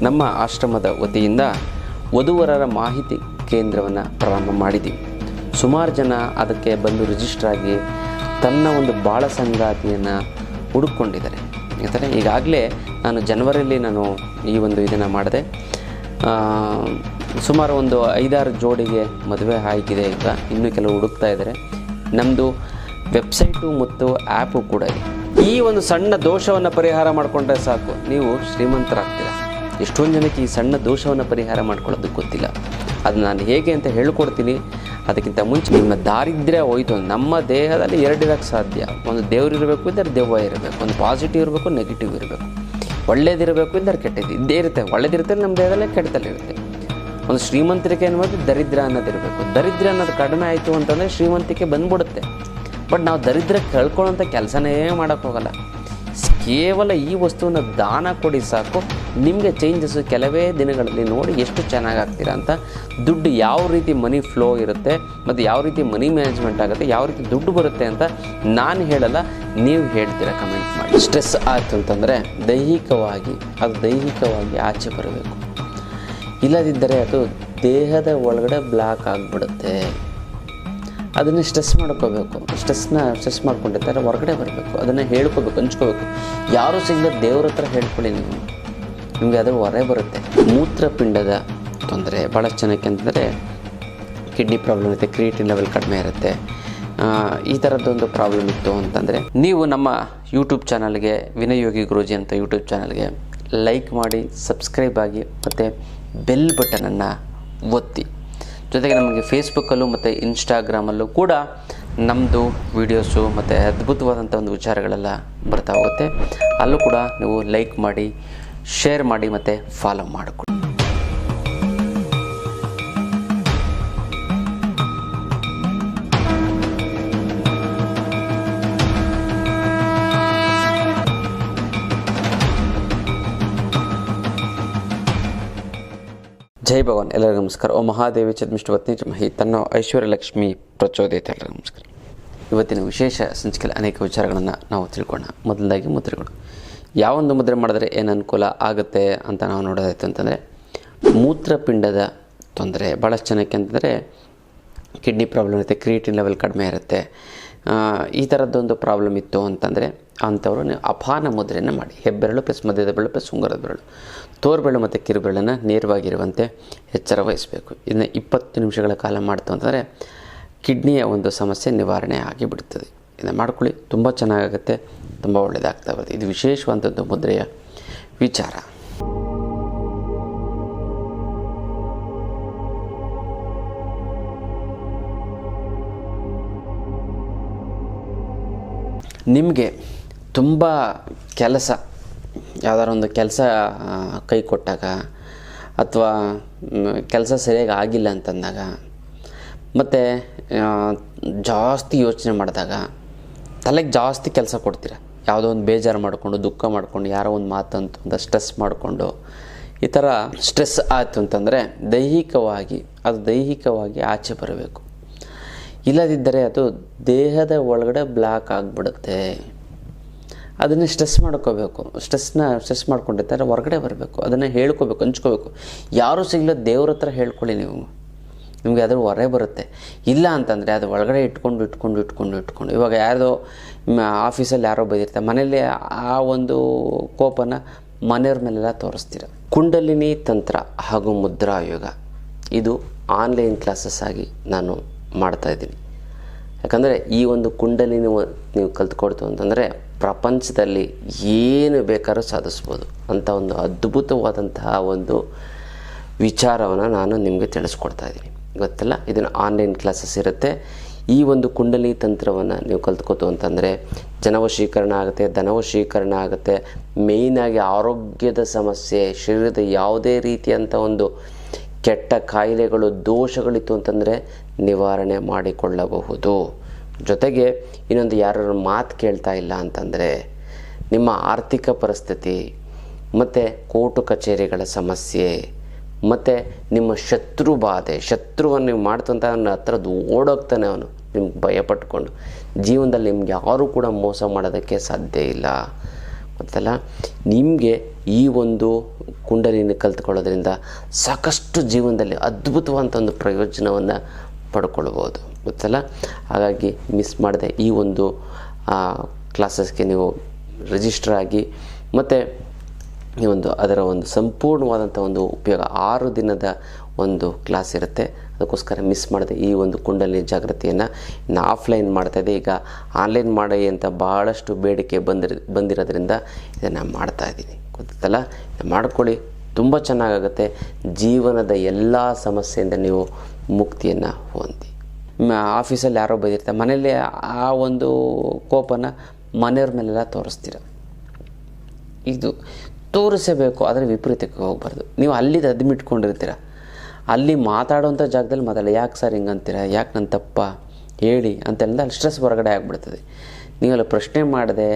ನಮ್ಮ ಆಶ್ರಮದ ವತಿಯಿಂದ ವಧುವರರ ಮಾಹಿತಿ ಕೇಂದ್ರವನ್ನು ಪ್ರಾರಂಭ ಮಾಡಿದ್ದೀವಿ. ಸುಮಾರು ಜನ ಅದಕ್ಕೆ ಬಂದು ರಿಜಿಸ್ಟರ್ ಆಗಿ ತನ್ನ ಒಂದು ಬಾಳ ಸಂಗಾತಿಯನ್ನು ಹುಡುಕೊಂಡಿದ್ದಾರೆ. ಯಾಕಂದರೆ ಈಗಾಗಲೇ ನಾನು ಜನವರಿಯಲ್ಲಿ ಈ ಒಂದು ಇದನ್ನು ಮಾಡಿದೆ. ಸುಮಾರು ಒಂದು 5-6 ಜೋಡಿಗೆ ಮದುವೆ ಆಗಿದೆ. ಈಗ ಇನ್ನೂ ಕೆಲವು ಹುಡುಕ್ತಾ ಇದ್ದಾರೆ. ನಮ್ಮದು ವೆಬ್ಸೈಟು ಮತ್ತು ಆ್ಯಪು ಕೂಡ ಇದೆ. ಈ ಒಂದು ಸಣ್ಣ ದೋಷವನ್ನು ಪರಿಹಾರ ಮಾಡಿಕೊಂಡ್ರೆ ಸಾಕು, ನೀವು ಶ್ರೀಮಂತರಾಗ್ತೀರ. ಎಷ್ಟೊಂದು ಜನಕ್ಕೆ ಈ ಸಣ್ಣ ದೋಷವನ್ನು ಪರಿಹಾರ ಮಾಡ್ಕೊಳ್ಳೋದಕ್ಕೆ ಗೊತ್ತಿಲ್ಲ. ಅದು ನಾನು ಹೇಗೆ ಅಂತ ಹೇಳ್ಕೊಡ್ತೀನಿ. ಅದಕ್ಕಿಂತ ಮುಂಚೆ ನಿಮ್ಮ ದಾರಿದ್ರ್ಯ ಹೋಯ್ತು. ನಮ್ಮ ದೇಹದಲ್ಲಿ 2 ಇರೋಕ್ಕೆ ಸಾಧ್ಯ. ಒಂದು ದೇವ್ರು ಇರಬೇಕು, ಇಲ್ಲದ್ರೆ ದೆವ್ವ ಇರಬೇಕು. ಒಂದು ಪಾಸಿಟಿವ್ ಇರಬೇಕು, ನೆಗೆಟಿವ್ ಇರಬೇಕು. ಒಳ್ಳೇದಿರಬೇಕು, ಇಲ್ಲದ್ರೆ ಕೆಟ್ಟದ್ದು ಇದ್ದೇ ಇರುತ್ತೆ. ಒಳ್ಳೇದಿರುತ್ತೆ ನಮ್ಮ ದೇಹದಲ್ಲೇ, ಕೆಟ್ಟದಲ್ಲಿರುತ್ತೆ. ಒಂದು ಶ್ರೀಮಂತಿಕೆ ಅನ್ನೋದು ದರಿದ್ರ ಅನ್ನೋದಿರಬೇಕು. ದರಿದ್ರ ಅನ್ನೋದು ಕಡಿಮೆ ಆಯಿತು ಅಂತಂದರೆ ಶ್ರೀಮಂತಿಕೆ ಬಂದ್ಬಿಡುತ್ತೆ. ಬಟ್ ನಾವು ದರಿದ್ರ ಕಳ್ಕೊಳ್ಳೋಂಥ ಕೆಲಸನೇ ಮಾಡೋಕ್ಕೋಗಲ್ಲ. ಕೇವಲ ಈ ವಸ್ತುವನ್ನು ದಾನ ಕೊಡಿ ಸಾಕು, ನಿಮಗೆ ಚೇಂಜಸ್ಸು ಕೆಲವೇ ದಿನಗಳಲ್ಲಿ ನೋಡಿ ಎಷ್ಟು ಚೆನ್ನಾಗಾಗ್ತೀರಾ ಅಂತ. ದುಡ್ಡು ಯಾವ ರೀತಿ ಮನಿ ಫ್ಲೋ ಇರುತ್ತೆ ಮತ್ತು ಯಾವ ರೀತಿ ಮನಿ ಮ್ಯಾನೇಜ್ಮೆಂಟ್ ಆಗುತ್ತೆ, ಯಾವ ರೀತಿ ದುಡ್ಡು ಬರುತ್ತೆ ಅಂತ ನಾನು ಹೇಳಲ್ಲ, ನೀವು ಹೇಳ್ತೀರಾ ಕಮೆಂಟ್ ಮಾಡಿ. ಸ್ಟ್ರೆಸ್ ಆಯಿತು ಅಂತಂದರೆ ದೈಹಿಕವಾಗಿ ಆಚೆ ಬರಬೇಕು. ಇಲ್ಲದಿದ್ದರೆ ಅದು ದೇಹದ ಒಳಗಡೆ ಬ್ಲಾಕ್ ಆಗಿಬಿಡುತ್ತೆ. ಅದನ್ನು ಸ್ಟ್ರೆಸ್ ಮಾಡ್ಕೋಬೇಕು. ಸ್ಟ್ರೆಸ್ ಮಾಡ್ಕೊಂಡಿರ್ತಾರೆ, ಹೊರಗಡೆ ಬರಬೇಕು. ಅದನ್ನು ಹೇಳ್ಕೋಬೇಕು, ಹಂಚ್ಕೋಬೇಕು. ಯಾರೂ ಸಿಗದೆ ದೇವ್ರ ಹತ್ರ ಹೇಳ್ಕೊಳ್ಳಿ. ನಿಮಗೆ ಅದು ಹೊರೆ ಬರುತ್ತೆ. ಮೂತ್ರಪಿಂಡದ ತೊಂದರೆ ಭಾಳಷ್ಟು ಜನಕ್ಕೆ ಅಂತಂದರೆ ಕಿಡ್ನಿ ಪ್ರಾಬ್ಲಮ್ ಇರುತ್ತೆ, ಕ್ರಿಯೇಟಿನ್ ಲೆವೆಲ್ ಕಡಿಮೆ ಇರುತ್ತೆ. ಈ ಥರದ್ದೊಂದು ಪ್ರಾಬ್ಲಮ್ ಇತ್ತು ಅಂತಂದರೆ ನೀವು ನಮ್ಮ ಯೂಟ್ಯೂಬ್ ಚಾನಲ್ಗೆ, ವಿನಯ್ ಯೋಗಿ ಗುರೂಜಿ ಅಂತ ಯೂಟ್ಯೂಬ್ ಚಾನಲ್ಗೆ ಲೈಕ್ ಮಾಡಿ, ಸಬ್ಸ್ಕ್ರೈಬ್ ಆಗಿ ಮತ್ತು ಬೆಲ್ ಬಟನನ್ನು ಒತ್ತಿ. ಜೊತೆಗೆ ನಮಗೆ ಫೇಸ್ಬುಕ್ಕಲ್ಲೂ ಮತ್ತು ಇನ್ಸ್ಟಾಗ್ರಾಮಲ್ಲೂ ಕೂಡ ನಮ್ಮದು ವೀಡಿಯೋಸು ಮತ್ತು ಅದ್ಭುತವಾದಂಥ ಒಂದು ವಿಚಾರಗಳೆಲ್ಲ ಬರ್ತಾ ಹೋಗುತ್ತೆ. ಅಲ್ಲೂ ಕೂಡ ನೀವು ಲೈಕ್ ಮಾಡಿ, ಶೇರ್ ಮಾಡಿ ಮತ್ತು ಫಾಲೋ ಮಾಡಿಕೊಡಿ. ಜೈ ಭಗವಾನ್. ಎಲ್ಲರಿಗೂ ನಮಸ್ಕಾರ. ಓ ಮಹಾದೇವಿ ಚದ್ಮಿಷ್ಟವತ್ನಿ ಮಹಿ ತನ್ನ ಐಶ್ವರ್ಯ ಲಕ್ಷ್ಮಿ ಪ್ರಚೋದಯತೆ. ಎಲ್ಲರಿಗೂ ನಮಸ್ಕಾರ. ಇವತ್ತಿನ ವಿಶೇಷ ಸಂಚಿಕೆಯಲ್ಲಿ ಅನೇಕ ವಿಚಾರಗಳನ್ನು ನಾವು ತಿಳ್ಕೊಳ್ಳೋಣ. ಮೊದಲದಾಗಿ ಮುದ್ರೆಗಳು. ಯಾವೊಂದು ಮುದ್ರೆ ಮಾಡಿದ್ರೆ ಏನು ಅನುಕೂಲ ಆಗುತ್ತೆ ಅಂತ ನಾವು ನೋಡೋದಾಯ್ತು ಅಂತಂದರೆ, ಮೂತ್ರಪಿಂಡದ ತೊಂದರೆ ಭಾಳಷ್ಟು ಜನಕ್ಕೆ ಅಂತಂದರೆ ಕಿಡ್ನಿ ಪ್ರಾಬ್ಲಮ್ ಇರುತ್ತೆ, ಕ್ರಿಯೇಟಿನ್ ಲೆವೆಲ್ ಕಡಿಮೆ ಇರುತ್ತೆ. ಈ ಥರದ್ದೊಂದು ಪ್ರಾಬ್ಲಮ್ ಇತ್ತು ಅಂತಂದರೆ ಅಂಥವರು ನೀವು ಅಪಾನ ಮುದ್ರೆಯನ್ನು ಮಾಡಿ. ಹೆಬ್ಬೆರಳು ಪ್ಲಸ್ ಮಧ್ಯದ ಬೆರಳು ಪ್ಲಸ್ ಉಂಗುರದ ಬೆರಳು, ತೋರ್ಬೆರಳು ಮತ್ತು ಕಿರುಬೆರಳನ್ನು ನೇರವಾಗಿರುವಂತೆ ಎಚ್ಚರ ವಹಿಸಬೇಕು. ಇದನ್ನು 20 ನಿಮಿಷಗಳ ಕಾಲ ಮಾಡ್ತು ಅಂತಂದರೆ ಕಿಡ್ನಿಯ ಒಂದು ಸಮಸ್ಯೆ ನಿವಾರಣೆ ಆಗಿಬಿಡ್ತದೆ. ಇದನ್ನು ಮಾಡ್ಕೊಳ್ಳಿ, ತುಂಬ ಚೆನ್ನಾಗಾಗುತ್ತೆ, ತುಂಬ ಒಳ್ಳೆಯದಾಗ್ತಾ ಬರುತ್ತೆ. ಇದು ವಿಶೇಷವಾದಂಥ ಮುದ್ರೆಯ ವಿಚಾರ. ನಿಮಗೆ ತುಂಬ ಕೆಲಸ, ಯಾವುದಾದ್ರು ಒಂದು ಕೆಲಸ ಕೈ ಕೊಟ್ಟಾಗ ಅಥವಾ ಕೆಲಸ ಸರಿಯಾಗಿ ಆಗಿಲ್ಲ ಅಂತಂದಾಗ, ಮತ್ತು ಜಾಸ್ತಿ ಯೋಚನೆ ಮಾಡಿದಾಗ ತಲೆಗೆ ಜಾಸ್ತಿ ಕೆಲಸ ಕೊಡ್ತೀರ. ಯಾವುದೋ ಒಂದು ಬೇಜಾರು ಮಾಡಿಕೊಂಡು, ದುಃಖ ಮಾಡಿಕೊಂಡು, ಯಾರೋ ಒಂದು ಮಾತಂತು ಅಂತ ಸ್ಟ್ರೆಸ್ ಮಾಡಿಕೊಂಡು, ಈ ಥರ ಸ್ಟ್ರೆಸ್ ಆಯಿತು ಅಂತಂದರೆ ದೈಹಿಕವಾಗಿ ಆಚೆ ಬರಬೇಕು. ಇಲ್ಲದಿದ್ದರೆ ಅದು ದೇಹದ ಒಳಗಡೆ ಬ್ಲಾಕ್ ಆಗಿಬಿಡುತ್ತೆ. ಅದನ್ನು ಸ್ಟ್ರೆಸ್ ಮಾಡ್ಕೋಬೇಕು. ಸ್ಟ್ರೆಸ್ ಮಾಡ್ಕೊಂಡಿರ್ತಾರೆ, ಹೊರಗಡೆ ಬರಬೇಕು. ಅದನ್ನು ಹೇಳ್ಕೋಬೇಕು, ಹಂಚ್ಕೋಬೇಕು. ಯಾರೂ ಸಿಗಲ್ಲ, ದೇವ್ರ ಹತ್ರ ಹೇಳ್ಕೊಳ್ಳಿ. ನಿಮಗೆ ಅದ್ರ ಹೊರೆ ಬರುತ್ತೆ. ಇಲ್ಲ ಅಂತಂದರೆ ಅದು ಒಳಗಡೆ ಇಟ್ಕೊಂಡು ಇವಾಗ ಯಾರೋ ಆಫೀಸಲ್ಲಿ ಯಾರೋ ಬೈದಿರ್ತಾರೆ, ಮನೇಲಿ ಆ ಒಂದು ಕೋಪನ ಮನೆಯವ್ರ ಮೇಲೆಲ್ಲ ತೋರಿಸ್ತೀರ. ಕುಂಡಲಿನಿ ತಂತ್ರ ಹಾಗೂ ಮುದ್ರಾ ಯೋಗ ಇದು ಆನ್ಲೈನ್ ಕ್ಲಾಸಸ್ ಆಗಿ ನಾನು ಮಾಡ್ತಾಯಿದ್ದೀನಿ. ಯಾಕಂದರೆ ಈ ಒಂದು ಕುಂಡಲಿನಿ ನೀವು ಕಲ್ತ್ಕೊಡ್ತು ಅಂತಂದರೆ ಪ್ರಪಂಚದಲ್ಲಿ ಏನು ಬೇಕಾದ್ರೂ ಸಾಧಿಸ್ಬೋದು ಅಂತ ಒಂದು ಅದ್ಭುತವಾದಂತಹ ಒಂದು ವಿಚಾರವನ್ನು ನಾನು ನಿಮಗೆ ತಿಳಿಸ್ಕೊಡ್ತಾ ಇದ್ದೀನಿ. ಗೊತ್ತಲ್ಲ, ಇದನ್ನು ಆನ್ಲೈನ್ ಕ್ಲಾಸಸ್ ಇರುತ್ತೆ. ಈ ಒಂದು ಕುಂಡಲಿನಿ ತಂತ್ರವನ್ನು ನೀವು ಕಲ್ತ್ಕೋತು ಅಂತಂದರೆ ಜನವಶೀಕರಣ ಆಗುತ್ತೆ, ಧನವಶೀಕರಣ ಆಗುತ್ತೆ. ಮೇಯ್ನಾಗಿ ಆರೋಗ್ಯದ ಸಮಸ್ಯೆ, ಶರೀರದ ಯಾವುದೇ ರೀತಿಯಂಥ ಒಂದು ಕೆಟ್ಟ ಕಾಯಿಲೆಗಳು, ದೋಷಗಳಿತ್ತು ಅಂತಂದರೆ ನಿವಾರಣೆ ಮಾಡಿಕೊಳ್ಳಬಹುದು. ಜೊತೆಗೆ ಇನ್ನೊಂದು, ಯಾರು ಮಾತು ಕೇಳ್ತಾ ಇಲ್ಲ ಅಂತಂದರೆ ನಿಮ್ಮ ಆರ್ಥಿಕ ಪರಿಸ್ಥಿತಿ ಮತ್ತು ಕೋರ್ಟು ಕಚೇರಿಗಳ ಸಮಸ್ಯೆ ಮತ್ತು ನಿಮ್ಮ ಶತ್ರು ಬಾಧೆ, ಶತ್ರುವನ್ನು ನೀವು ಮಾಡ್ತಂತ ಅವನ ಹತ್ರದ್ದು ಓಡೋಗ್ತಾನೆ ಅವನು, ನಿಮ್ಗೆ ಭಯಪಟ್ಕೊಂಡು. ಜೀವನದಲ್ಲಿ ನಿಮ್ಗೆ ಯಾರೂ ಕೂಡ ಮೋಸ ಮಾಡೋದಕ್ಕೆ ಸಾಧ್ಯ ಇಲ್ಲ. ಗೊತ್ತಲ್ಲ, ನಿಮಗೆ ಈ ಒಂದು ಕುಂಡಲಿನಿ ಕಲ್ತ್ಕೊಳ್ಳೋದ್ರಿಂದ ಸಾಕಷ್ಟು ಜೀವನದಲ್ಲಿ ಅದ್ಭುತವಾದಂಥ ಒಂದು ಪ್ರಯೋಜನವನ್ನು ಪಡ್ಕೊಳ್ಬೋದು, ಗೊತ್ತಲ್ಲ. ಹಾಗಾಗಿ ಮಿಸ್ ಮಾಡದೆ ಈ ಒಂದು ಕ್ಲಾಸಸ್ಗೆ ನೀವು ರಿಜಿಸ್ಟರ್ ಆಗಿ, ಮತ್ತು ಈ ಒಂದು ಅದರ ಒಂದು ಸಂಪೂರ್ಣವಾದಂಥ ಒಂದು ಉಪಯೋಗ 6 ದಿನದ ಒಂದು ಕ್ಲಾಸ್ ಇರುತ್ತೆ. ಅದಕ್ಕೋಸ್ಕರ ಮಿಸ್ ಮಾಡದೆ ಈ ಒಂದು ಕುಂಡಲಿನಿ ಜಾಗೃತಿಯನ್ನು ಇನ್ನು ಆಫ್ಲೈನ್ ಮಾಡ್ತಾಯಿದ್ದೆ. ಈಗ ಆನ್ಲೈನ್ ಮಾಡಿ ಅಂತ ಭಾಳಷ್ಟು ಬೇಡಿಕೆ ಬಂದಿರೋದ್ರಿಂದ ಇದನ್ನು ಮಾಡ್ತಾಯಿದ್ದೀನಿ, ಗೊತ್ತಲ್ಲ. ಮಾಡ್ಕೊಳ್ಳಿ, ತುಂಬ ಚೆನ್ನಾಗಾಗುತ್ತೆ. ಜೀವನದ ಎಲ್ಲ ಸಮಸ್ಯೆಯಿಂದ ನೀವು ಮುಕ್ತಿಯನ್ನು ಹೊಂದಿ. ಆಫೀಸಲ್ಲಿ ಯಾರೋ ಬೈದಿರ್ತಾರೆ, ಮನೇಲಿ ಆ ಒಂದು ಕೋಪನ ಮನೆಯವ್ರ ಮೇಲೆಲ್ಲ ತೋರಿಸ್ತೀರ. ಇದು ತೋರಿಸಬೇಕು, ಆದರೆ ವಿಪರೀತಕ್ಕೆ ಹೋಗಬಾರ್ದು. ನೀವು ಅಲ್ಲಿದ್ದು ಅದ್ಮಿಟ್ಕೊಂಡಿರ್ತೀರ, ಅಲ್ಲಿ ಮಾತಾಡೋವಂಥ ಜಾಗದಲ್ಲಿ ಮಾತಾಡಿ, ಯಾಕೆ ಸರ್ ಹಿಂಗಂತೀರ, ಯಾಕೆ ನನ್ನ ತಪ್ಪ ಹೇಳಿ ಅಂತೆಲ್ಲ ಅಲ್ಲಿ ಸ್ಟ್ರೆಸ್ ಹೊರಗಡೆ ಆಗಿಬಿಡ್ತದೆ. ನೀವೆಲ್ಲ ಪ್ರಶ್ನೆ ಮಾಡದೆ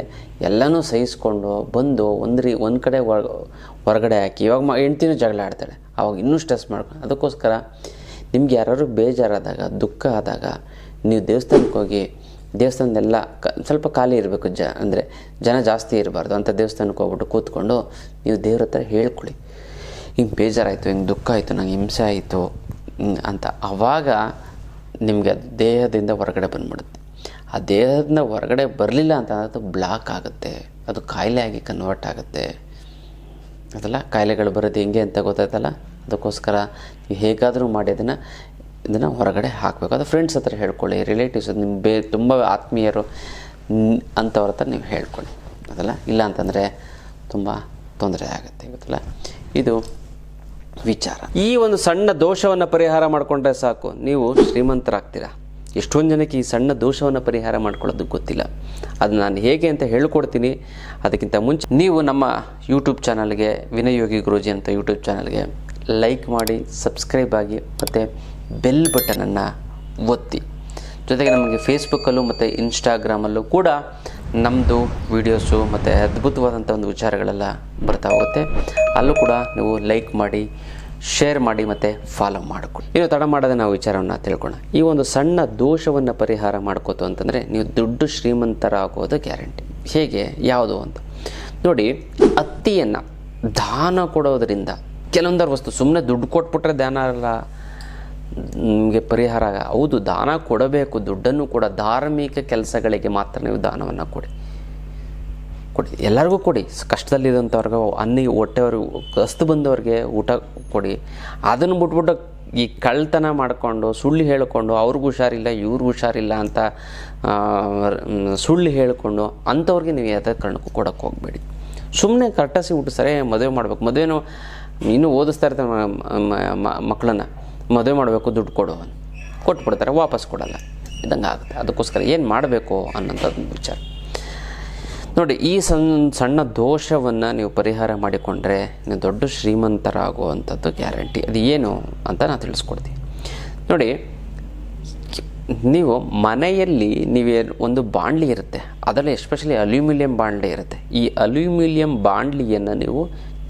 ಎಲ್ಲನೂ ಸಹಿಸ್ಕೊಂಡು ಬಂದು ಒಂದು ಕಡೆ ಹೊರಗಡೆ ಹಾಕಿ, ಇವಾಗ ಹೆಂಡ್ತಿನೂ ಜಗಳ ಆಡ್ತಾಳೆ, ಆವಾಗ ಇನ್ನೂ ಸ್ಟ್ರೆಸ್ ಮಾಡ್ಕೊಂಡು. ಅದಕ್ಕೋಸ್ಕರ ನಿಮ್ಗೆ ಯಾರು ಬೇಜಾರಾದಾಗ, ದುಃಖ ಆದಾಗ ನೀವು ದೇವಸ್ಥಾನಕ್ಕೆ ಹೋಗಿ, ದೇವಸ್ಥಾನದೆಲ್ಲ ಸ್ವಲ್ಪ ಖಾಲಿ ಇರಬೇಕು, ಅಂದರೆ ಜನ ಜಾಸ್ತಿ ಇರಬಾರ್ದು ಅಂತ ದೇವಸ್ಥಾನಕ್ಕೆ ಹೋಗ್ಬಿಟ್ಟು ಕೂತ್ಕೊಂಡು ನೀವು ದೇವ್ರ ಹತ್ರ ಹೇಳ್ಕೊಳ್ಳಿ, ಹಿಂಗೆ ಬೇಜಾರಾಯಿತು, ಹಿಂಗೆ ದುಃಖ ಆಯಿತು, ನಂಗೆ ಹಿಂಸೆ ಆಯಿತು ಅಂತ. ಆವಾಗ ನಿಮಗೆ ಅದು ದೇಹದಿಂದ ಹೊರಗಡೆ ಬಂದ್ಬಿಡುತ್ತೆ. ಆ ದೇಹದಿಂದ ಹೊರಗಡೆ ಬರಲಿಲ್ಲ ಅಂತ ಅದು ಬ್ಲಾಕ್ ಆಗುತ್ತೆ, ಅದು ಕಾಯಿಲೆ ಆಗಿ ಕನ್ವರ್ಟ್ ಆಗುತ್ತೆ. ಅದಲ್ಲ, ಕಾಯಿಲೆಗಳು ಬರೋದು ಹೆಂಗೆ ಅಂತ ಗೊತ್ತಾಯ್ತಲ್ಲ. ಅದಕ್ಕೋಸ್ಕರ ನೀವು ಹೇಗಾದರೂ ಮಾಡಿ ಇದನ್ನು ಹೊರಗಡೆ ಹಾಕಬೇಕು. ಅದು ಫ್ರೆಂಡ್ಸ್ ಹತ್ರ ಹೇಳ್ಕೊಳ್ಳಿ, ರಿಲೇಟಿವ್ಸ್, ನಿಮ್ಮ ತುಂಬ ಆತ್ಮೀಯರು ಅಂಥವ್ರ ಹತ್ರ ನೀವು ಹೇಳ್ಕೊಳ್ಳಿ, ಅದಲ್ಲ. ಇಲ್ಲ ಅಂತಂದರೆ ತುಂಬ ತೊಂದರೆ ಆಗುತ್ತೆ, ಗೊತ್ತಲ್ಲ. ಇದು ವಿಚಾರ. ಈ ಒಂದು ಸಣ್ಣ ದೋಷವನ್ನು ಪರಿಹಾರ ಮಾಡಿಕೊಂಡ್ರೆ ಸಾಕು, ನೀವು ಶ್ರೀಮಂತರಾಗ್ತೀರಾ. ಎಷ್ಟೊಂದು ಜನಕ್ಕೆ ಈ ಸಣ್ಣ ದೋಷವನ್ನು ಪರಿಹಾರ ಮಾಡ್ಕೊಳ್ಳೋದು ಗೊತ್ತಿಲ್ಲ. ಅದು ನಾನು ಹೇಗೆ ಅಂತ ಹೇಳ್ಕೊಡ್ತೀನಿ. ಅದಕ್ಕಿಂತ ಮುಂಚೆ ನೀವು ನಮ್ಮ ಯೂಟ್ಯೂಬ್ ಚಾನಲ್ಗೆ, ವಿನಯ್ ಯೋಗಿ ಗುರೂಜಿ ಅಂತ ಯೂಟ್ಯೂಬ್ ಚಾನಲ್ಗೆ ಲೈಕ್ ಮಾಡಿ, ಸಬ್ಸ್ಕ್ರೈಬ್ ಆಗಿ, ಮತ್ತು ಬೆಲ್ ಬಟನನ್ನು ಒತ್ತಿ. ಜೊತೆಗೆ ನಮಗೆ ಫೇಸ್ಬುಕ್ಕಲ್ಲೂ ಮತ್ತು ಇನ್ಸ್ಟಾಗ್ರಾಮಲ್ಲೂ ಕೂಡ ನಮ್ಮದು ವೀಡಿಯೋಸು ಮತ್ತು ಅದ್ಭುತವಾದಂಥ ಒಂದು ವಿಚಾರಗಳೆಲ್ಲ ಬರ್ತಾ ಹೋಗುತ್ತೆ. ಅಲ್ಲೂ ಕೂಡ ನೀವು ಲೈಕ್ ಮಾಡಿ, ಶೇರ್ ಮಾಡಿ, ಮತ್ತು ಫಾಲೋ ಮಾಡಿಕೊಳ್ಳಿ. ಇನ್ನು ತಡ ಮಾಡದೆ ನಾವು ವಿಚಾರವನ್ನು ತಿಳ್ಕೊಳ್ಳೋಣ. ಈ ಒಂದು ಸಣ್ಣ ದೋಷವನ್ನು ಪರಿಹಾರ ಮಾಡ್ಕೋತು ಅಂತಂದರೆ ನೀವು ದೊಡ್ಡ ಶ್ರೀಮಂತರಾಗೋದು ಗ್ಯಾರಂಟಿ. ಹೇಗೆ, ಯಾವುದು ಅಂತ ನೋಡಿ. ಹತ್ತಿಯನ್ನು ದಾನ ಕೊಡೋದರಿಂದ ಕೆಲವೊಂದರ ವಸ್ತು ಸುಮ್ಮನೆ ದುಡ್ಡು ಕೊಟ್ಬಿಟ್ರೆ ದಾನ ಅಲ್ಲ ನಿಮಗೆ ಪರಿಹಾರ. ಹೌದು, ದಾನ ಕೊಡಬೇಕು, ದುಡ್ಡನ್ನು ಕೂಡ ಧಾರ್ಮಿಕ ಕೆಲಸಗಳಿಗೆ ಮಾತ್ರ ನೀವು ದಾನವನ್ನು ಕೊಡಿ. ಎಲ್ಲರಿಗೂ ಕೊಡಿ. ಕಷ್ಟದಲ್ಲಿದ್ದಂಥವ್ರಿಗೆ, ಹೊಟ್ಟೆವ್ರಿಗೆ, ಕಸ್ತು ಬಂದವ್ರಿಗೆ ಊಟ ಕೊಡಿ. ಅದನ್ನು ಬಿಟ್ಬಿಟ್ಟು ಈ ಕಳ್ತನ ಮಾಡಿಕೊಂಡು, ಸುಳ್ಳು ಹೇಳಿಕೊಂಡು, ಅವ್ರಿಗೂ ಹುಷಾರಿಲ್ಲ, ಇವ್ರಿಗೂ ಹುಷಾರಿಲ್ಲ ಅಂತ ಸುಳ್ಳು ಹೇಳಿಕೊಂಡು ಅಂಥವ್ರಿಗೆ ನೀವು ಯಾವುದೇ ಕಾರಣಕ್ಕೂ ಕೊಡೋಕ್ಕೆ ಹೋಗಬೇಡಿ. ಸುಮ್ಮನೆ ಕರ್ಟಸಿ ಊಟ ಸರಿ ಮದುವೆ ಮಾಡಬೇಕು. ಮದುವೆನೂ ಇನ್ನೂ ಓದಿಸ್ತಾ ಇರ್ತಾರೆ ಮಕ್ಕಳನ್ನು, ಮದುವೆ ಮಾಡಬೇಕು, ದುಡ್ಡು ಕೊಟ್ಬಿಡ್ತಾರೆ, ವಾಪಸ್ ಕೊಡಲ್ಲ, ಇದಂಗೆ ಆಗುತ್ತೆ. ಅದಕ್ಕೋಸ್ಕರ ಏನು ಮಾಡಬೇಕು ಅನ್ನೋಂಥದ್ದು ವಿಚಾರ ನೋಡಿ. ಈ ಸಣ್ಣ ದೋಷವನ್ನು ನೀವು ಪರಿಹಾರ ಮಾಡಿಕೊಂಡ್ರೆ ನೀವು ದೊಡ್ಡ ಶ್ರೀಮಂತರಾಗುವಂಥದ್ದು ಗ್ಯಾರಂಟಿ. ಅದು ಏನು ಅಂತ ನಾನು ತಿಳಿಸ್ಕೊಡ್ತೀನಿ ನೋಡಿ. ನೀವು ಮನೆಯಲ್ಲಿ ಒಂದು ಬಾಣಲಿ ಇರುತ್ತೆ, ಅದರಲ್ಲಿ ಎಸ್ಪೆಷಲಿ ಅಲ್ಯೂಮಿನಿಯಂ ಬಾಣಲಿ ಇರುತ್ತೆ. ಈ ಅಲ್ಯೂಮಿನಿಯಂ ಬಾಣಲಿಯನ್ನು ನೀವು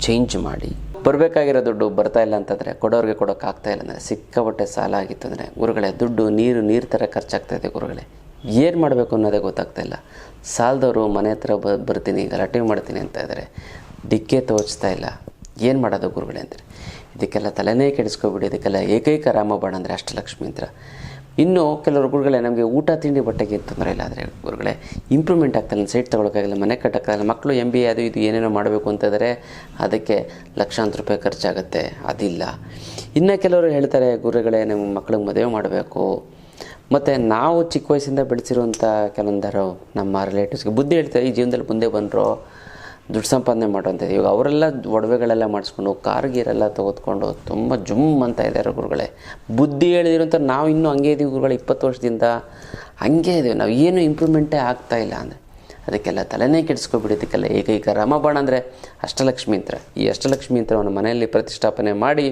ಚೇಂಜ್ ಮಾಡಿ. ಬರಬೇಕಾಗಿರೋ ದುಡ್ಡು ಬರ್ತಾ ಇಲ್ಲ ಅಂತಂದರೆ, ಕೊಡೋರಿಗೆ ಕೊಡೋಕ್ಕಾಗ್ತಾ ಇಲ್ಲ ಅಂದರೆ, ಸಿಕ್ಕಾಪಟ್ಟೆ ಸಾಲ ಆಗಿತ್ತು ಅಂದರೆ, ಗುರುಗಳೇ ದುಡ್ಡು ನೀರು ಥರ ಖರ್ಚಾಗ್ತಾಯಿದೆ ಗುರುಗಳೇ, ಏನು ಮಾಡಬೇಕು ಅನ್ನೋದೇ ಗೊತ್ತಾಗ್ತಾ ಇಲ್ಲ. ಸಾಲದವರು ಮನೆ ಹತ್ರ ಬರ್ತೀನಿ, ಗಲಾಟೆ ಮಾಡ್ತೀನಿ ಅಂತ ಇದ್ದಾರೆ, ದಿಕ್ಕೇ ತೋಚ್ತಾ ಇಲ್ಲ, ಏನು ಮಾಡೋದು ಗುರುಗಳೇ ಅಂತಾರೆ. ಇದಕ್ಕೆಲ್ಲ ತಲೆನೇ ಕೆಡಿಸ್ಕೊಬಿಡಿ. ಇದಕ್ಕೆಲ್ಲ ಏಕೈಕ ರಾಮಬಾಣ ಅಂದರೆ ಅಷ್ಟಲಕ್ಷ್ಮಿ ಯಂತ್ರ. ಇನ್ನು ಕೆಲವರು ಗುರುಗಳೇ ನಮಗೆ ಊಟ ತಿಂಡಿ ಬಟ್ಟೆಗೆ ತೊಂದರೆ ಇಲ್ಲ ಆದರೆ ಗುರುಗಳೇ ಇಂಪ್ರೂವ್ಮೆಂಟ್ ಆಗ್ತಾಯಿಲ್ಲ, ಸೈಟ್ ತೊಗೊಳಕ್ಕಾಗಿಲ್ಲ, ಮನೆ ಕಟ್ಟೋಕ್ಕಾಗಲ್ಲ, ಮಕ್ಕಳು MBA ಅದು ಇದು ಏನೇನೋ ಮಾಡಬೇಕು ಅಂತಂದರೆ ಅದಕ್ಕೆ ಲಕ್ಷಾಂತರ ರೂಪಾಯಿ ಖರ್ಚಾಗುತ್ತೆ, ಅದಿಲ್ಲ. ಇನ್ನು ಕೆಲವರು ಹೇಳ್ತಾರೆ ಗುರುಗಳೇ ನಮ್ಮ ಮಕ್ಕಳಿಗೆ ಮದುವೆ ಮಾಡಬೇಕು. ಮತ್ತು ನಾವು ಚಿಕ್ಕ ವಯಸ್ಸಿಂದ ಬೆಳೆಸಿರುವಂಥ ಕೆಲವೊಂದರು ನಮ್ಮ ರಿಲೇಟಿವ್ಸ್ಗೆ ಬುದ್ಧಿ ಹೇಳ್ತಾರೆ, ಈ ಜೀವನದಲ್ಲಿ ಮುಂದೆ ಬಂದರು ದುಡ್ಡು ಸಂಪಾದನೆ ಮಾಡೋಂಥದ್ದು. ಇವಾಗ ಅವರೆಲ್ಲ ಒಡವೆಗಳೆಲ್ಲ ಮಾಡಿಸ್ಕೊಂಡು ಕಾರ್-ಗೀರೆಲ್ಲ ತೆಗೆದುಕೊಂಡು ತುಂಬ ಜುಮ್ ಅಂತ ಇದ್ದಾರೆ ಗುರುಗಳೇ. ಬುದ್ಧಿ ಹೇಳಿದಿರೋಂಥ ನಾವು ಇನ್ನೂ ಹಂಗೆ ಇದ್ದೀವಿ ಗುರುಗಳೇ, 20 ವರ್ಷದಿಂದ ಹಂಗೆ ಇದ್ದೀವಿ, ನಾವು ಏನು ಇಂಪ್ರೂವ್ಮೆಂಟೇ ಆಗ್ತಾಯಿಲ್ಲ ಅಂದರೆ ಅದಕ್ಕೆಲ್ಲ ತಲೆನೇ ಕೆಡಿಸ್ಕೊಬಿಡಿ. ಇದಕ್ಕೆಲ್ಲ ಏಕೈಕ ರಾಮಬಾಣ ಅಂದರೆ ಅಷ್ಟಲಕ್ಷ್ಮಿ ಯಂತ್ರ. ಈ ಅಷ್ಟಲಕ್ಷ್ಮಿ ಯಂತ್ರವನ್ನು ಮನೆಯಲ್ಲಿ ಪ್ರತಿಷ್ಠಾಪನೆ ಮಾಡಿ,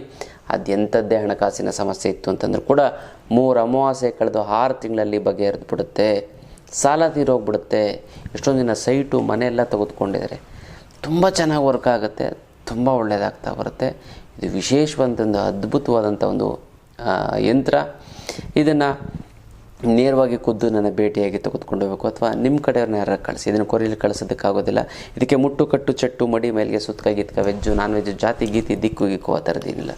ಅದು ಎಂಥದ್ದೇ ಹಣಕಾಸಿನ ಸಮಸ್ಯೆ ಇತ್ತು ಅಂತಂದ್ರೂ ಕೂಡ 3 ಅಮಾವಾಸ್ಯೆ ಕಳೆದು 6 ತಿಂಗಳಲ್ಲಿ ಬಗೆಹರಿದು ಬಿಡುತ್ತೆ, ಸಾಲ ತೀರೋಗ್ಬಿಡುತ್ತೆ. ಎಷ್ಟೊಂದು ದಿನ ಸೈಟು ಮನೆಯೆಲ್ಲ ತೆಗೆದುಕೊಂಡಿದ್ದಾರೆ, ತುಂಬ ಚೆನ್ನಾಗಿ ವರ್ಕ್ ಆಗುತ್ತೆ, ತುಂಬ ಒಳ್ಳೆಯದಾಗ್ತಾ ಬರುತ್ತೆ. ಇದು ವಿಶೇಷವಾದಂಥ ಅದ್ಭುತವಾದಂಥ ಒಂದು ಯಂತ್ರ. ಇದನ್ನು ನೇರವಾಗಿ ಖುದ್ದು ನನ್ನ ಭೇಟಿಯಾಗಿ ತೆಗೆದುಕೊಂಡು ಹೋಗಬೇಕು, ಅಥವಾ ನಿಮ್ಮ ಕಡೆಯವ್ರನ್ನ ಯಾರು ಕಳಿಸಿ. ಇದನ್ನು ಕೊರಿಯಲ್ಲಿ ಕಳಿಸೋದಕ್ಕಾಗೋದಿಲ್ಲ. ಇದಕ್ಕೆ ಮುಟ್ಟು ಕಟ್ಟು ಚಟ್ಟು ಮಡಿ ಮೇಲಿಗೆ ಸುತ್ತಕ ಗಿತ್ಕ ವೆಜ್ಜು ನಾನ್ ವೆಜ್ಜು ಜಾತಿ ಗೀತಿ ದಿಕ್ಕು ಗಿಕ್ಕು ಆ ಥರದ್ದೇನಿಲ್ಲ.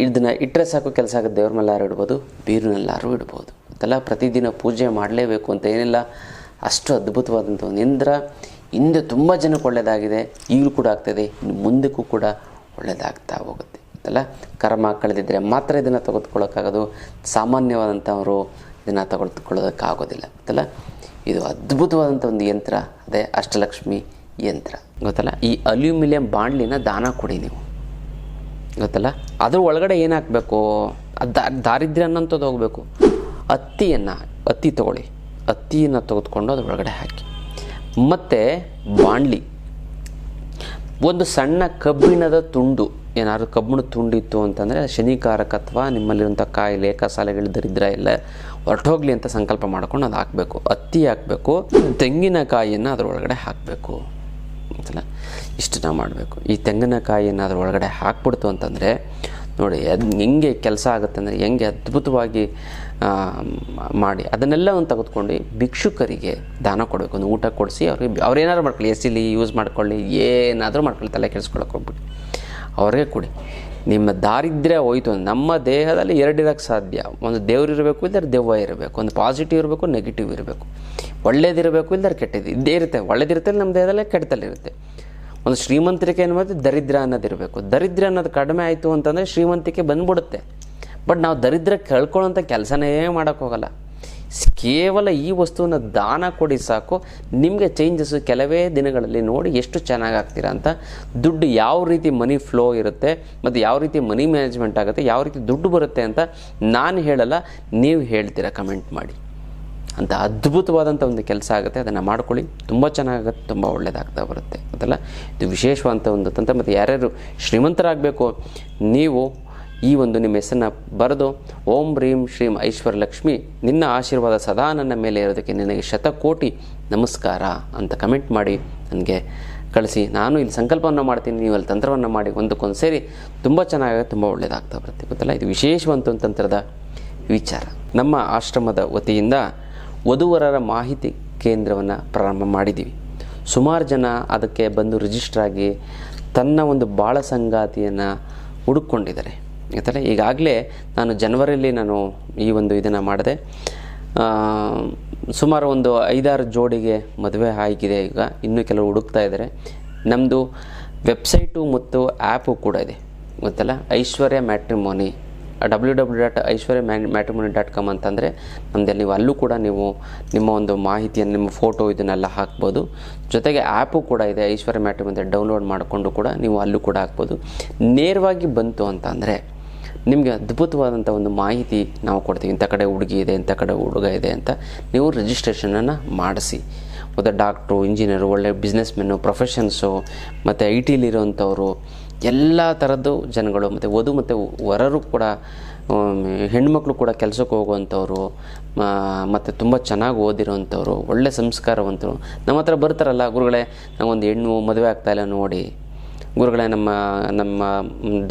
ಇದನ್ನು ಇಟ್ಟರೆ ಸಾಕು, ಕೆಲಸ ಆಗುತ್ತೆ. ದೇವ್ರ ಮೇಲಾರು ಇಡ್ಬೋದು, ಬೀರಿನಲ್ಲಾರು ಇಡ್ಬೋದು. ಅದೆಲ್ಲ ಪ್ರತಿದಿನ ಪೂಜೆ ಮಾಡಲೇಬೇಕು ಅಂತ ಏನಿಲ್ಲ. ಅಷ್ಟು ಅದ್ಭುತವಾದಂಥ ಒಂದು ಯಂತ್ರ. ಹಿಂದೆ ತುಂಬ ಜನಕ್ಕೆ ಒಳ್ಳೆಯದಾಗಿದೆ, ಈಗಲೂ ಕೂಡ ಆಗ್ತಾಯಿದೆ, ಇನ್ನು ಮುಂದಕ್ಕೂ ಕೂಡ ಒಳ್ಳೆಯದಾಗ್ತಾ ಹೋಗುತ್ತೆ. ಅದೆಲ್ಲ ಕರ್ಮ ಕಳೆದಿದ್ದರೆ ಮಾತ್ರ ಇದನ್ನು ತೆಗೆದುಕೊಳ್ಳೋಕ್ಕಾಗೋದು. ಸಾಮಾನ್ಯವಾದಂಥವರು ಇದನ್ನು ತೆಗೆದುಕೊಳ್ಳೋದಕ್ಕಾಗೋದಿಲ್ಲ. ಅದೆಲ್ಲ ಇದು ಅದ್ಭುತವಾದಂಥ ಒಂದು ಯಂತ್ರ, ಅದೇ ಅಷ್ಟಲಕ್ಷ್ಮಿ ಯಂತ್ರ. ಗೊತ್ತಲ್ಲ, ಈ ಅಲ್ಯೂಮಿನಿಯಂ ಬಾಣಲಿನ ದಾನ ಕೊಡಿ ನೀವು. ಗೊತ್ತಲ್ಲ, ಅದ್ರ ಒಳಗಡೆ ಏನು ಹಾಕಬೇಕು, ದಾರಿದ್ರ್ಯ ಅನ್ನೋಂಥದ್ದು ಹೋಗಬೇಕು. ಹತ್ತಿ ತೊಗೊಳ್ಳಿ, ಹತ್ತಿಯನ್ನು ತೆಗೆದುಕೊಂಡು ಅದ್ರ ಒಳಗಡೆ ಹಾಕಿ. ಮತ್ತು ಬಾಣಲಿ, ಒಂದು ಸಣ್ಣ ಕಬ್ಬಿಣದ ತುಂಡು, ಏನಾದರೂ ಕಬ್ಬಿಣದ ತುಂಡಿತ್ತು ಅಂತಂದರೆ ಶನಿಕಾರಕತ್ವ, ನಿಮ್ಮಲ್ಲಿರುವಂಥ ಕಾಯಿಲೆ ಕಸಾಲೆಗಳು ದರಿದ್ರ ಎಲ್ಲ ಹೊರಟೋಗ್ಲಿ ಅಂತ ಸಂಕಲ್ಪ ಮಾಡ್ಕೊಂಡು ಅದು ಹಾಕಬೇಕು. ಹತ್ತಿ ಹಾಕಬೇಕು, ತೆಂಗಿನಕಾಯಿಯನ್ನು ಅದರೊಳಗಡೆ ಹಾಕಬೇಕು ಅಂತಲ್ಲ. ಇಷ್ಟನ್ನ ಮಾಡಬೇಕು. ಈ ತೆಂಗಿನಕಾಯಿಯನ್ನು ಅದ್ರ ಒಳಗಡೆ ಹಾಕ್ಬಿಡ್ತು ಅಂತಂದರೆ ನೋಡಿ ಅದು ಹೆಂಗೆ ಕೆಲಸ ಆಗುತ್ತೆ ಅಂದರೆ, ಹೆಂಗೆ ಅದ್ಭುತವಾಗಿ ಮಾಡಿ ಅದನ್ನೆಲ್ಲ ಒಂದು ತೆಗೆದುಕೊಂಡು ಭಿಕ್ಷುಕರಿಗೆ ದಾನ ಕೊಡಬೇಕು. ಒಂದು ಊಟ ಕೊಡಿಸಿ ಅವ್ರೇನಾದ್ರು ಮಾಡ್ಕೊಳ್ಳಿ, ಎಸಿಲಿ ಯೂಸ್ ಮಾಡ್ಕೊಳ್ಳಿ, ಏನಾದರೂ ಮಾಡ್ಕೊಳ್ಳಿ, ತಲೆ ಕೆಡಿಸ್ಕೊಳ್ಳೋಕೆ ಹೋಗ್ಬಿಡಿ, ಅವ್ರಿಗೆ ಕೊಡಿ. ನಿಮ್ಮ ದಾರಿದ್ರ್ಯ ಹೋಯ್ತು. ನಮ್ಮ ದೇಹದಲ್ಲಿ ಎರಡಿರೋಕ್ಕೆ ಸಾಧ್ಯ. ಒಂದು ದೇವ್ರಿರಬೇಕು, ಇಲ್ಲದ್ರೆ ದೆವ್ವ ಇರಬೇಕು. ಒಂದು ಪಾಸಿಟಿವ್ ಇರಬೇಕು, ನೆಗೆಟಿವ್ ಇರಬೇಕು. ಒಳ್ಳೇದಿರಬೇಕು, ಇಲ್ಲದ್ರೆ ಕೆಟ್ಟದ್ದು ಇದ್ದೇ ಇರುತ್ತೆ. ಒಳ್ಳೇದಿರುತ್ತೆ ನಮ್ಮ ದೇಹದಲ್ಲೇ, ಕೆಟ್ಟದಲ್ಲಿರುತ್ತೆ. ಒಂದು ಶ್ರೀಮಂತಿಕೆ ಅನ್ನೋದು ದರಿದ್ರ ಅನ್ನೋದಿರಬೇಕು. ದರಿದ್ರ ಅನ್ನೋದು ಕಡಿಮೆ ಆಯಿತು ಅಂತಂದರೆ ಶ್ರೀಮಂತಿಕೆ ಬಂದ್ಬಿಡುತ್ತೆ. ಬಟ್ ನಾವು ದರಿದ್ರ ಕಳ್ಕೊಳ್ಳೋಂಥ ಕೆಲಸನೇ ಮಾಡೋಕ್ಕೋಗಲ್ಲ. ಕೇವಲ ಈ ವಸ್ತುವನ್ನು ದಾನ ಕೊಡಿ ಸಾಕು, ನಿಮಗೆ ಚೇಂಜಸ್ಸು ಕೆಲವೇ ದಿನಗಳಲ್ಲಿ ನೋಡಿ ಎಷ್ಟು ಚೆನ್ನಾಗಿ ಆಗ್ತೀರಾ ಅಂತ. ದುಡ್ಡು ಯಾವ ರೀತಿ ಮನಿ ಫ್ಲೋ ಇರುತ್ತೆ ಮತ್ತು ಯಾವ ರೀತಿ ಮನಿ ಮ್ಯಾನೇಜ್ಮೆಂಟ್ ಆಗುತ್ತೆ, ಯಾವ ರೀತಿ ದುಡ್ಡು ಬರುತ್ತೆ ಅಂತ ನಾನು ಹೇಳಲ್ಲ, ನೀವು ಹೇಳ್ತೀರಾ ಕಮೆಂಟ್ ಮಾಡಿ. ಅಂತ ಅದ್ಭುತವಾದಂಥ ಒಂದು ಕೆಲಸ ಆಗುತ್ತೆ. ಅದನ್ನು ಮಾಡ್ಕೊಳ್ಳಿ, ತುಂಬ ಚೆನ್ನಾಗುತ್ತೆ, ತುಂಬ ಒಳ್ಳೆಯದಾಗ್ತಾ ಬರುತ್ತೆ. ಅದೆಲ್ಲ ಇದು ವಿಶೇಷವಾದಂಥ ಒಂದು ತಂತ್ರ. ಮತ್ತು ಯಾರ್ಯಾರು ಶ್ರೀಮಂತರಾಗಬೇಕು, ನೀವು ಈ ಒಂದು ನಿಮ್ಮ ಹೆಸರನ್ನ ಬರೆದು ಓಂ ರೀಂ ಶ್ರೀಂ ಐಶ್ವರ್ಯಲಕ್ಷ್ಮಿ ನಿನ್ನ ಆಶೀರ್ವಾದ ಸದಾ ನನ್ನ ಮೇಲೆ ಇರೋದಕ್ಕೆ ನಿನಗೆ ಶತಕೋಟಿ ನಮಸ್ಕಾರ ಅಂತ ಕಮೆಂಟ್ ಮಾಡಿ ನನಗೆ ಕಳಿಸಿ. ನಾನು ಇಲ್ಲಿ ಸಂಕಲ್ಪವನ್ನು ಮಾಡ್ತೀನಿ, ನೀವು ಅಲ್ಲಿ ತಂತ್ರವನ್ನು ಮಾಡಿ ಒಂದಕ್ಕೊಂದು ಸೇರಿ ತುಂಬ ಚೆನ್ನಾಗುತ್ತೆ, ತುಂಬ ಒಳ್ಳೆಯದಾಗ್ತಾ ಬರುತ್ತೆ. ಗೊತ್ತಲ್ಲ, ಇದು ವಿಶೇಷವಂತ ಒಂದು ತಂತ್ರದ ವಿಚಾರ. ನಮ್ಮ ಆಶ್ರಮದ ವತಿಯಿಂದ ವಧುವರರ ಮಾಹಿತಿ ಕೇಂದ್ರವನ್ನು ಪ್ರಾರಂಭ ಮಾಡಿದ್ದೀವಿ. ಸುಮಾರು ಜನ ಅದಕ್ಕೆ ಬಂದು ರಿಜಿಸ್ಟರ್ ಆಗಿ ತನ್ನ ಒಂದು ಬಾಳ ಸಂಗಾತಿಯನ್ನು ಹುಡುಕೊಂಡಿದ್ದಾರೆ. ಯಾಕಂದರೆ ಈಗಾಗಲೇ ನಾನು ಜನವರಿಯಲ್ಲಿ ಈ ಒಂದು ಇದನ್ನು ಮಾಡಿದೆ. ಸುಮಾರು ಒಂದು 5-6 ಜೋಡಿಗೆ ಮದುವೆ ಆಗಿದೆ. ಈಗ ಇನ್ನೂ ಕೆಲವು ಹುಡುಕ್ತಾ ಇದ್ದಾರೆ. ನಮ್ಮದು ವೆಬ್ಸೈಟು ಮತ್ತು ಆ್ಯಪು ಕೂಡ ಇದೆ. ಗೊತ್ತಲ್ಲ, ಐಶ್ವರ್ಯ ಮ್ಯಾಟ್ರಿಮೋನಿ www.aishwaryamatrimony.com ಅಂತಂದರೆ ನಮ್ಮದಲ್ಲಿ ನೀವು ಅಲ್ಲೂ ಕೂಡ ನೀವು ನಿಮ್ಮ ಒಂದು ಮಾಹಿತಿಯನ್ನು, ನಿಮ್ಮ ಫೋಟೋ ಇದನ್ನೆಲ್ಲ ಹಾಕ್ಬೋದು. ಜೊತೆಗೆ ಆ್ಯಪು ಕೂಡ ಇದೆ, ಐಶ್ವರ್ಯ ಮ್ಯಾಟ್ರಿಮೋನಿ ಡೌನ್ಲೋಡ್ ಮಾಡಿಕೊಂಡು ಕೂಡ ನೀವು ಅಲ್ಲೂ ಕೂಡ ಹಾಕ್ಬೋದು. ನೇರವಾಗಿ ಬಂತು ಅಂತ ಅಂದರೆ ನಿಮಗೆ ಅದ್ಭುತವಾದಂಥ ಒಂದು ಮಾಹಿತಿ ನಾವು ಕೊಡ್ತೀವಿ. ಇಂಥ ಕಡೆ ಹುಡುಗಿ ಇದೆ, ಇಂಥ ಕಡೆ ಹುಡುಗ ಇದೆ ಅಂತ ನೀವು ರಿಜಿಸ್ಟ್ರೇಷನನ್ನು ಮಾಡಿಸಿ. ಮತ್ತು ಡಾಕ್ಟ್ರು, ಇಂಜಿನಿಯರು, ಒಳ್ಳೆ ಬಿಸ್ನೆಸ್ಮೆನ್ನು, ಪ್ರೊಫೆಷನ್ಸು, ಮತ್ತು ಐ ಟಿಲಿರೋಂಥವ್ರು, ಎಲ್ಲ ಥರದ್ದು ಜನಗಳು, ಮತ್ತು ವಧು ಮತ್ತು ವರರು ಕೂಡ, ಹೆಣ್ಮಕ್ಳು ಕೂಡ ಕೆಲಸಕ್ಕೆ ಹೋಗುವಂಥವ್ರು, ಮತ್ತು ತುಂಬ ಚೆನ್ನಾಗಿ ಓದಿರೋವಂಥವ್ರು, ಒಳ್ಳೆ ಸಂಸ್ಕಾರವಂತರು ನಮ್ಮ ಹತ್ರ ಬರ್ತಾರಲ್ಲ, ಗುರುಗಳೇ ನಾವೊಂದು ಹೆಣ್ಣು ಮದುವೆ ಆಗ್ತಾಯಿಲ್ಲ ನೋಡಿ, ಗುರುಗಳೇ ನಮ್ಮ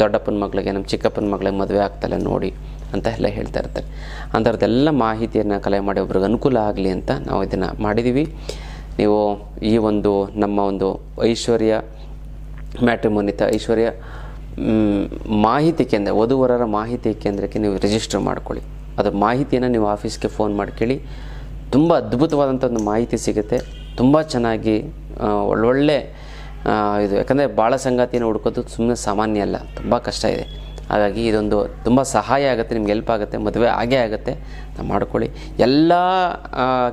ದೊಡ್ಡಪ್ಪನ ಮಗಳಿಗೆ, ನಮ್ಮ ಚಿಕ್ಕಪ್ಪನ ಮಗಳಿಗೆ ಮದುವೆ ಆಗ್ತಾಯಿಲ್ಲ ನೋಡಿ ಅಂತ ಎಲ್ಲ ಹೇಳ್ತಾ ಇರ್ತಾರೆ. ಅಂಥವ್ರದ್ದೆಲ್ಲ ಮಾಹಿತಿಯನ್ನು ಕಲೆ ಮಾಡಿ ಒಬ್ರಿಗೆ ಅನುಕೂಲ ಆಗಲಿ ಅಂತ ನಾವು ಇದನ್ನು ಮಾಡಿದ್ದೀವಿ. ನೀವು ಈ ಒಂದು ನಮ್ಮ ಒಂದು ಐಶ್ವರ್ಯ ಮ್ಯಾಟ್ರಿಮೋನಿ ಐಶ್ವರ್ಯ ಮಾಹಿತಿ ಕೇಂದ್ರ, ವಧುವರರ ಮಾಹಿತಿ ಕೇಂದ್ರಕ್ಕೆ ನೀವು ರಿಜಿಸ್ಟರ್ ಮಾಡ್ಕೊಳ್ಳಿ. ಅದರ ಮಾಹಿತಿಯನ್ನು ನೀವು ಆಫೀಸ್ಗೆ ಫೋನ್ ಮಾಡ್ಕೊಳ್ಳಿ. ತುಂಬ ಅದ್ಭುತವಾದಂಥ ಒಂದು ಮಾಹಿತಿ ಸಿಗುತ್ತೆ. ತುಂಬ ಚೆನ್ನಾಗಿ ಒಳ್ಳೊಳ್ಳೆ ಇದು, ಯಾಕಂದರೆ ಭಾಳ ಸಂಗಾತಿಯನ್ನು ಹುಡ್ಕೋದು ಸುಮ್ಮನೆ ಸಾಮಾನ್ಯ ಅಲ್ಲ, ತುಂಬ ಕಷ್ಟ ಇದೆ. ಹಾಗಾಗಿ ಇದೊಂದು ತುಂಬ ಸಹಾಯ ಆಗುತ್ತೆ, ನಿಮ್ಗೆ ಹೆಲ್ಪ್ ಆಗುತ್ತೆ, ಮದುವೆ ಆಗೇ ಆಗುತ್ತೆ. ನಾವು ಮಾಡ್ಕೊಳ್ಳಿ. ಎಲ್ಲ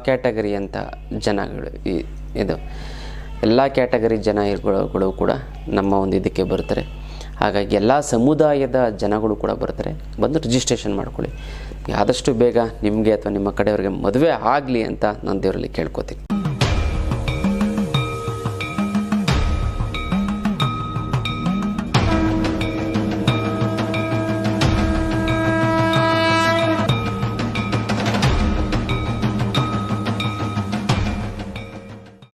ಕ್ಯಾಟಗರಿ ಅಂತ ಜನಗಳು, ಇದು ಎಲ್ಲ ಕ್ಯಾಟಗರಿ ಜನಗಳು ಕೂಡ ನಮ್ಮ ಒಂದು ಇದಕ್ಕೆ ಬರ್ತಾರೆ. ಹಾಗಾಗಿ ಎಲ್ಲ ಸಮುದಾಯದ ಜನಗಳು ಕೂಡ ಬರ್ತಾರೆ. ಬಂದು ರಿಜಿಸ್ಟ್ರೇಷನ್ ಮಾಡ್ಕೊಳ್ಳಿ. ಆದಷ್ಟು ಬೇಗ ನಿಮಗೆ ಅಥವಾ ನಿಮ್ಮ ಕಡೆಯವರಿಗೆ ಮದುವೆ ಆಗಲಿ ಅಂತ ನಾನು ದೇವರಲ್ಲಿ ಕೇಳ್ಕೊತೀನಿ.